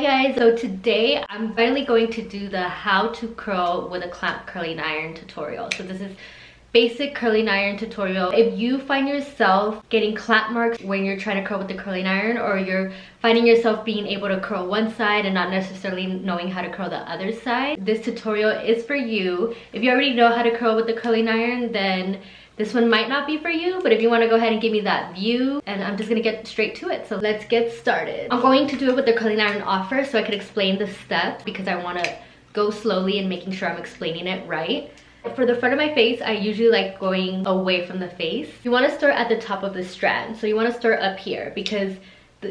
guys, so today I'm finally going to do the how to curl with a clamp curling iron tutorial. So this is basic curling iron tutorial. If you find yourself getting clamp marks when you're trying to curl with the curling iron, or you're finding yourself being able to curl one side and not necessarily knowing how to curl the other side, this tutorial is for you. If you already know how to curl with the curling iron, then this one might not be for you, but if you want to go ahead and give me that view, and I'm just gonna get straight to it. So let's get started. I'm going to do it with the curling iron off first so I can explain the steps, because I want to go slowly and making sure I'm explaining it right. For the front of my face, I usually like going away from the face. You want to start at the top of the strand. So you want to start up here, because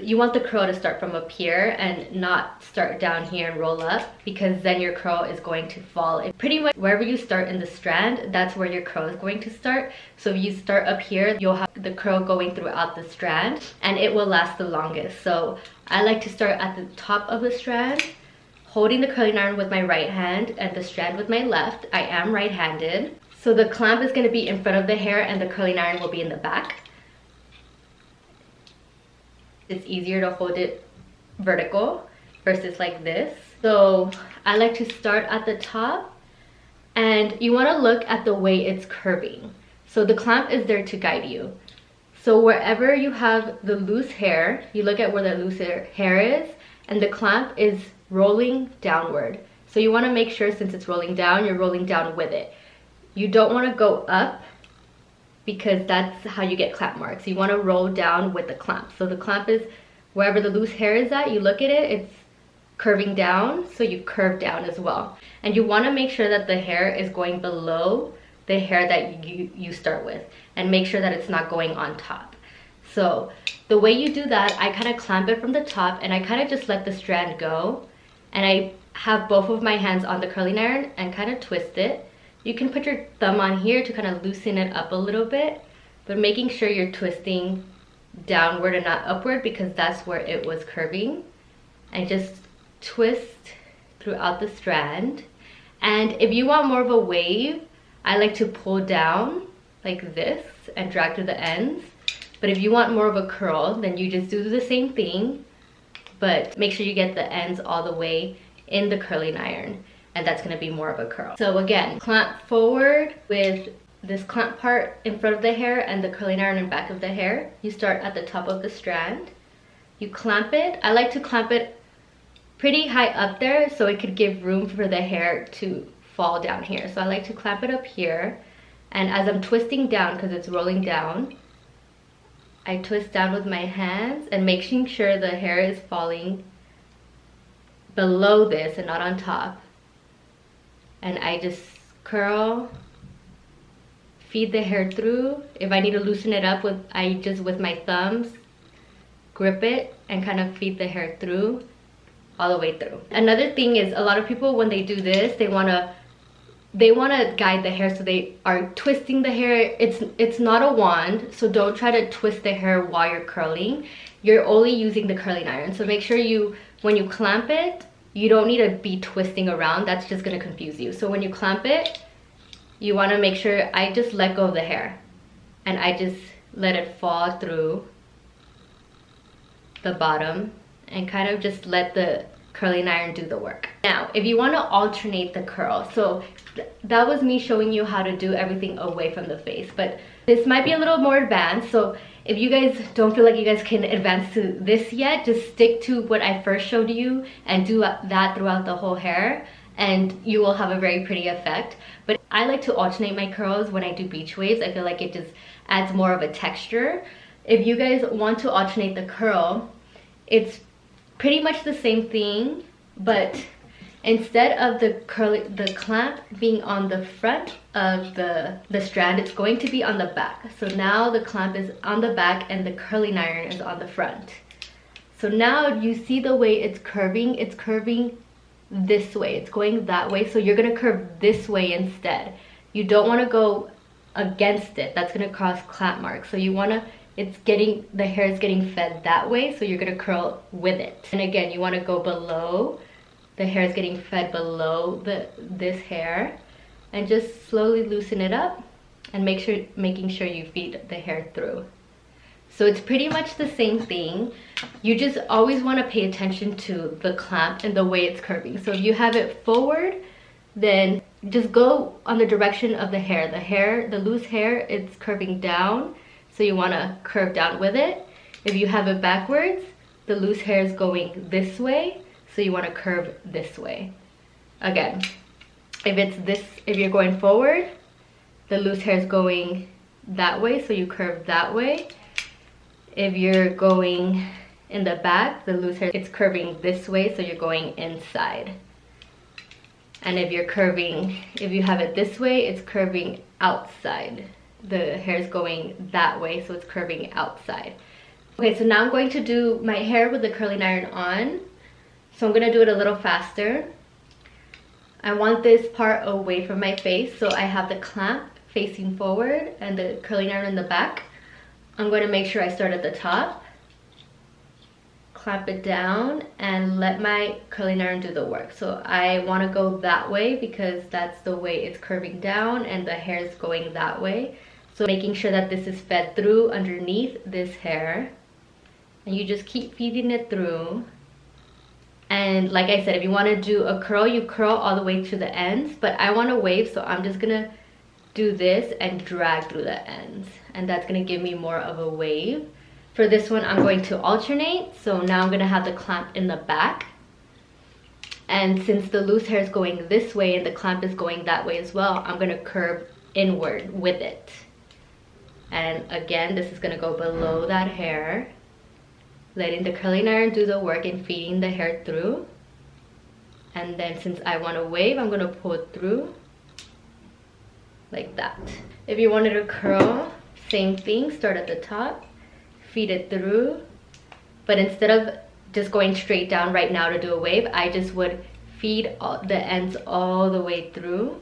you want the curl to start from up here and not start down here and roll up, because then your curl is going to fall. And pretty much wherever you start in the strand, that's where your curl is going to start. So if you start up here, you'll have the curl going throughout the strand and it will last the longest. So I like to start at the top of the strand, holding the curling iron with my right hand and the strand with my left. I am right-handed. So the clamp is going to be in front of the hair and the curling iron will be in the back. It's easier to hold it vertical versus like this. So I like to start at the top, and you want to look at the way it's curving. So the clamp is there to guide you. So wherever you have the loose hair, you look at where the loose hair is, and the clamp is rolling downward. So you want to make sure, since it's rolling down, you're rolling down with it. You don't want to go up, because that's how you get clamp marks. You want to roll down with the clamp. So the clamp is wherever the loose hair is at, you look at it, it's curving down, so you curve down as well. And you want to make sure that the hair is going below the hair that you start with, and make sure that it's not going on top. So the way you do that, I kind of clamp it from the top, and I kind of just let the strand go, and I have both of my hands on the curling iron and kind of twist it. You can put your thumb on here to kind of loosen it up a little bit, but making sure you're twisting downward and not upward, because that's where it was curving. And just twist throughout the strand. And if you want more of a wave, I like to pull down like this and drag to the ends. But if you want more of a curl, then you just do the same thing, but make sure you get the ends all the way in the curling iron. And that's going to be more of a curl. So again, clamp forward with this clamp part in front of the hair and the curling iron in back of the hair. You start at the top of the strand. You clamp it. I like to clamp it pretty high up there so it could give room for the hair to fall down here. So I like to clamp it up here. And as I'm twisting down, because it's rolling down, I twist down with my hands and making sure the hair is falling below this and not on top. And I just curl, feed the hair through. If I need to loosen it up, I just with my thumbs grip it and kind of feed the hair through all the way through. Another thing is, a lot of people, when they do this, they want to guide the hair, so they are twisting the hair. It's not a wand, so don't try to twist the hair while you're curling. You're only using the curling iron. So make sure when you clamp it, you don't need to be twisting around. That's just going to confuse you. So when you clamp it, you want to make sure I just let go of the hair and I just let it fall through the bottom and kind of just let the curling iron do the work. Now, if you want to alternate the curl, so that was me showing you how to do everything away from the face, but this might be a little more advanced. So if you guys don't feel like you guys can advance to this yet, just stick to what I first showed you and do that throughout the whole hair, and you will have a very pretty effect. But I like to alternate my curls when I do beach waves. I feel like it just adds more of a texture. If you guys want to alternate the curl, it's pretty much the same thing, but instead of the clamp being on the front of the strand, it's going to be on the back. So now the clamp is on the back and the curling iron is on the front. So now you see the way it's curving this way, it's going that way. So you're going to curve this way instead. You don't want to go against it. That's going to cause clamp marks. So you want to, the hair is getting fed that way, so you're going to curl with it. And again, you want to go below. The hair is getting fed below this hair, and just slowly loosen it up and making sure you feed the hair through. So it's pretty much the same thing. You just always want to pay attention to the clamp and the way it's curving. So if you have it forward, then just go on the direction of the hair. The loose hair, it's curving down, so you want to curve down with it. If you have it backwards, the loose hair is going this way, so you want to curve this way. Again, if you're going forward, the loose hair is going that way, so you curve that way. If you're going in the back, the loose hair, it's curving this way, so you're going inside. And if you have it this way, it's curving outside. The hair is going that way, so it's curving outside. Okay, so now I'm going to do my hair with the curling iron on. So I'm gonna do it a little faster. I want this part away from my face, so I have the clamp facing forward and the curling iron in the back. I'm going to make sure I start at the top, clamp it down, and let my curling iron do the work. So I want to go that way because that's the way it's curving down and the hair is going that way. So making sure that this is fed through underneath this hair, and you just keep feeding it through. And like I said, if you want to do a curl, you curl all the way to the ends, but I want to wave, so I'm just gonna do this and drag through the ends, and that's gonna give me more of a wave. For this one, I'm going to alternate. So now I'm gonna have the clamp in the back, and since the loose hair is going this way and the clamp is going that way as well, I'm gonna curve inward with it. And again, this is gonna go below that hair, letting the curling iron do the work and feeding the hair through. And then since I want to wave, I'm going to pull it through like that. If you wanted to curl, same thing, start at the top, feed it through. But instead of just going straight down right now to do a wave, I just would feed the ends all the way through.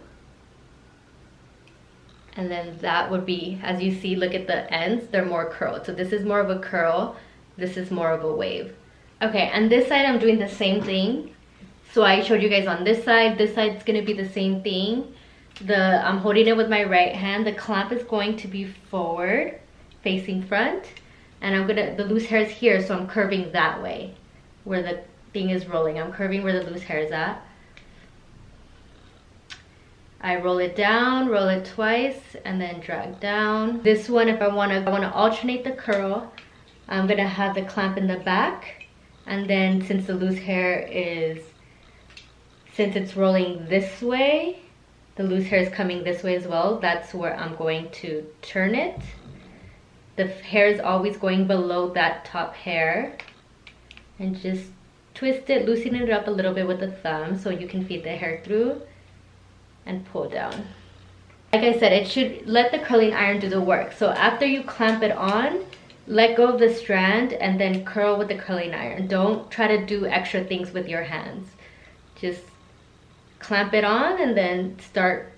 And then that would be, as you see, look at the ends, they're more curled. So this is more of a curl, this is more of a wave. Okay, and this side I'm doing the same thing. So I showed you guys on this side's gonna be the same thing. I'm holding it with my right hand. The clamp is going to be forward, facing front, and the loose hair is here, so I'm curving that way, where the thing is rolling. I'm curving where the loose hair is at. I roll it down, roll it twice, and then drag down. This one, if I wanna alternate the curl, I'm gonna have the clamp in the back, and then since the loose hair since it's rolling this way, the loose hair is coming this way as well, that's where I'm going to turn it. The hair is always going below that top hair, and just twist it, loosen it up a little bit with the thumb so you can feed the hair through and pull down. Like I said, it should let the curling iron do the work. So after you clamp it on, let go of the strand and then curl with the curling iron. Don't try to do extra things with your hands. Just clamp it on and then start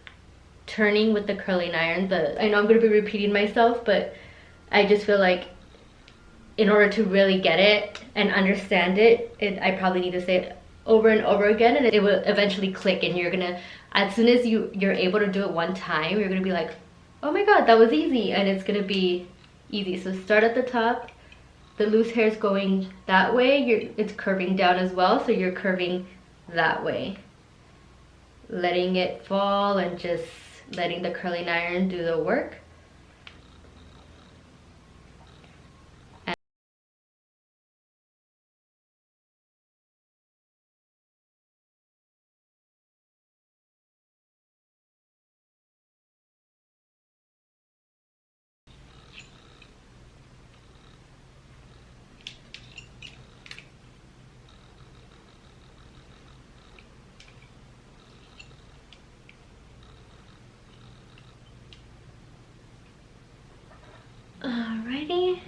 turning with the curling iron. I know I'm going to be repeating myself, but I just feel like in order to really get it and understand it, I probably need to say it over and over again, and it will eventually click, and you're gonna, as soon as you're able to do it one time, you're gonna be like, oh my god, that was easy, and it's gonna be easy. So start at the top, the loose hair is going that way, it's curving down as well, so you're curving that way, letting it fall and just letting the curling iron do the work. Alrighty.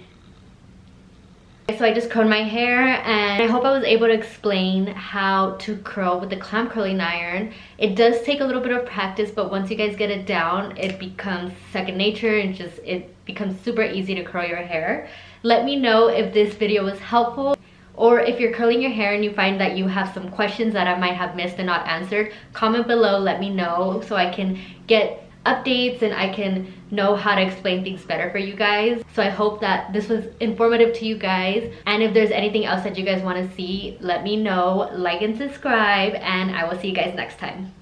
So I just curled my hair, and I hope I was able to explain how to curl with the clamp curling iron. It does take a little bit of practice, but once you guys get it down, it becomes second nature, and it becomes super easy to curl your hair. Let me know if this video was helpful, or if you're curling your hair and you find that you have some questions that I might have missed and not answered. Comment below, let me know so I can get updates and I can know how to explain things better for you guys. So I hope that this was informative to you guys, and if there's anything else that you guys want to see, let me know. Like and subscribe, and I will see you guys next time.